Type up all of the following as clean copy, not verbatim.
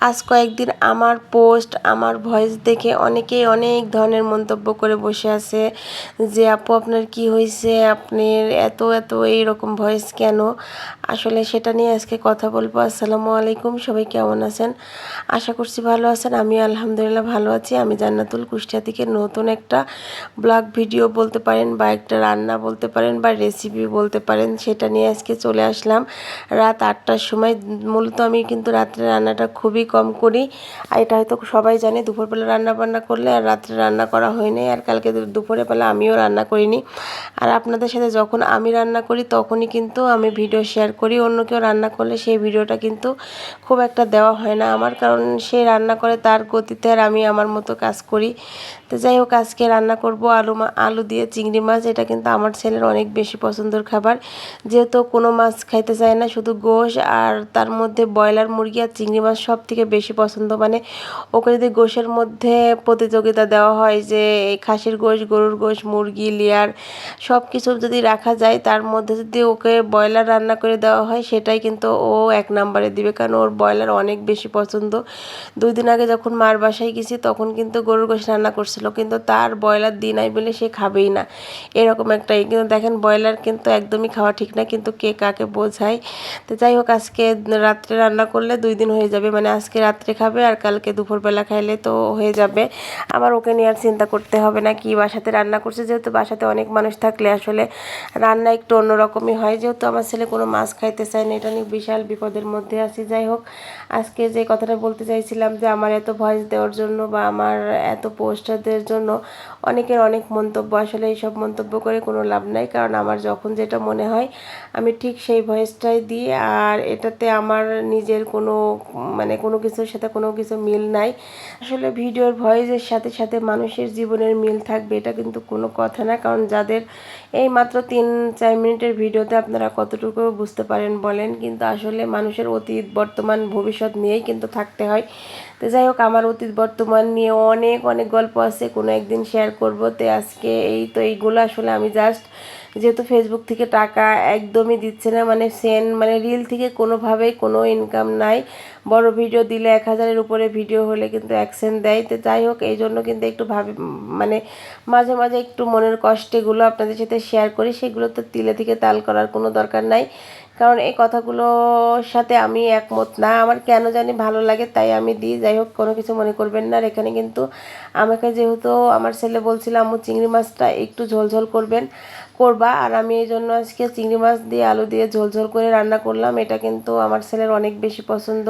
আজ কয়েকদিন আমার পোস্ট আমার ভয়েস দেখে অনেকেই অনেক ধরনের মন্তব্য করে বসে আছে যে আপু আপনার কি হয়েছে, আপনার এত এত এইরকম ভয়েস কেন। আসলে সেটা নিয়ে আজকে কথা বলবো। আসসালামু আলাইকুম, সবাই কেমন আছেন? আশা করছি ভালো আছেন। আমি আলহামদুলিল্লাহ ভালো আছি। আমি জান্নাতুল কুষ্টিয়া থেকে নতুন একটা ব্লগ ভিডিও বলতে পারেন বা একটা রান্না বলতে পারেন বা রেসিপি বলতে পারেন, সেটা নিয়ে আজকে চলে আসলাম রাত 8টার সময়। মূলত আমি কিন্তু রাত্রে রান্নাটা খুবই কম করি, আর এটা হয়তো সবাই জানে। দুপুরবেলা রান্না বান্না করলে আর রাত্রে রান্না করা হয়নি, আর কালকে দুপুরে বেলা আমিও রান্না করিনি। আর আপনাদের সাথে যখন আমি রান্না করি তখনই কিন্তু আমি ভিডিও শেয়ার করি। অন্য কেউ রান্না করলে সেই ভিডিওটা কিন্তু খুব একটা দেওয়া হয় না আমার, কারণ সে রান্না করে তার গতিতে আর আমি আমার মতো কাজ করি। তো যাই হোক, আজকে রান্না করব আলু দিয়ে চিংড়ি মাছ। এটা কিন্তু আমার ছেলের অনেক বেশি পছন্দের খাবার, যেহেতু কোনো মাছ খাইতে চায় না, শুধু গোশ আর তার মধ্যে ব্রয়লার মুরগি আর চিংড়ি মাছ সব থেকে বেশি পছন্দ। মানে ওকে যদি গোশের মধ্যে প্রতিযোগিতা দেওয়া হয় যে এই খাসির গোশ, গরুর গোশ, মুরগি, লেয়ার সব কিছু যদি রাখা যায়, তার মধ্যে যদি ওকে ব্রয়লার রান্না করে দেওয়া হয় সেটাই কিন্তু ও 1 নম্বরে দিবে, কারণ ওর ব্রয়লার অনেক বেশি পছন্দ। 2 দিন আগে যখন মার বাসায় গেছি তখন কিন্তু গরুর গোশ রান্না করছিল, কিন্তু তার ব্রয়লার দিই নাই বলে সে খাবেই না, এরকম একটা। কিন্তু দেখেন, ব্রয়লার কিন্তু একদমই খাওয়া ঠিক না, কিন্তু কে কাকে বোঝায়। তো যাই হোক, আজকে রাত্রে রান্না করলে 2 দিন হয়ে যাবে, মানে আজকে রাত্রে খাবে আর কালকে দুপুরবেলা খাইলে তো হয়ে যাবে। আবার ওকে নিয়ে আর চিন্তা করতে হবে না কি বাসাতে রান্না করছে, যেহেতু বাসাতে অনেক মানুষ থাকলে আসলে রান্না একটু অন্যরকমই হয়। যেহেতু আমার ছেলে কোনো মাছ খাইতে চায় না, এটা নিয়ে বিশাল বিপদের মধ্যে আছি। যাই হোক, আজকে যে কথাটা বলতে চাইছিলাম যে আমার এত ভয়েস দেওয়ার জন্য বা আমার এত পোস্টারদের জন্য অনেকের অনেক মন্তব্য। আসলে এইসব মন্তব্য করে কোনো লাভ নাই, কারণ আমার যখন যেটা মনে হয় আমি ঠিক সেই ভয়েসটাই দিই। আর এটাতে আমার নিজের কোনো মানে কোনো কিছুর সাথে কোনো কিছু মিল নাই। আসলে ভিডিওর ভয়েসের সাথে সাথে মানুষের জীবনের মিল থাকবে এটা কিন্তু কোনো কথা না, কারণ যাদের এই মাত্র 3-4 মিনিটের ভিডিওতে আপনারা কতটুকু বুঝতে পারেন বলেন। কিন্তু আসলে মানুষের অতীত বর্তমান ভবিষ্যৎ নিয়েই কিন্তু থাকতে হয়। তো যাই হোক, আমার অতীত বর্তমান নিয়ে অনেক অনেক গল্প আছে, কোনো একদিন শেয়ার করব। তো আজকে এইগুলো আসলে আমি জাস্ট, যেহেতু ফেসবুক থেকে টাকা একদমই দিচ্ছে না, মানে মানে রিল থেকে কোনোভাবেই কোনো ইনকাম নাই। বড় ভিডিও দিলে 1000-এর উপরে ভিডিও হলে কিন্তু 1 সেন্ট দেয়। তো যাই হোক, এই জন্য কিন্তু একটু মানে মাঝে মাঝে একটু মনের কষ্টেগুলো আপনাদের সাথে শেয়ার করি। সেগুলো তো তিলে থেকে তাল করার কোনো দরকার নাই, কারণ এই কথাগুলোর সাথে আমি একমত না। আমার কেন জানি ভালো লাগে তাই আমি দিই। যাই হোক, কোনো কিছু মনে করবেন না। আর এখানে কিন্তু আমাকে যেহেতু আমার ছেলে বলছিল আম্মু চিংড়ি মাছটা একটু ঝোলঝোল করবা, আর আমি এই জন্য আজকে চিংড়ি মাছ দিয়ে আলু দিয়ে ঝোলঝোল করে রান্না করলাম। এটা কিন্তু আমার ছেলের অনেক বেশি পছন্দ।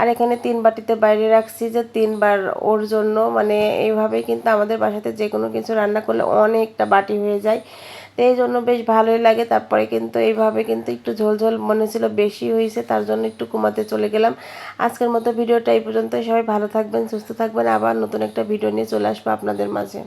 আর এখানে 3 বাটিতে বাইরে রাখছি যে 3বার ওর জন্য। মানে এইভাবেই কিন্তু আমাদের বাসাতে যে কোনো কিছু রান্না করলে অনেকটা বাটি হয়ে যায়, তো এই জন্য বেশ ভালোই লাগে। তারপরে কিন্তু এইভাবে কিন্তু একটু ঝোলঝোল মনে ছিল বেশি হয়েছে, তার জন্য একটু ঘুমাতে চলে গেলাম। আজকের মতো ভিডিওটা এই পর্যন্ত। সবাই ভালো থাকবেন, সুস্থ থাকবেন। আবার নতুন একটা ভিডিও নিয়ে চলে আসবো আপনাদের মাঝে।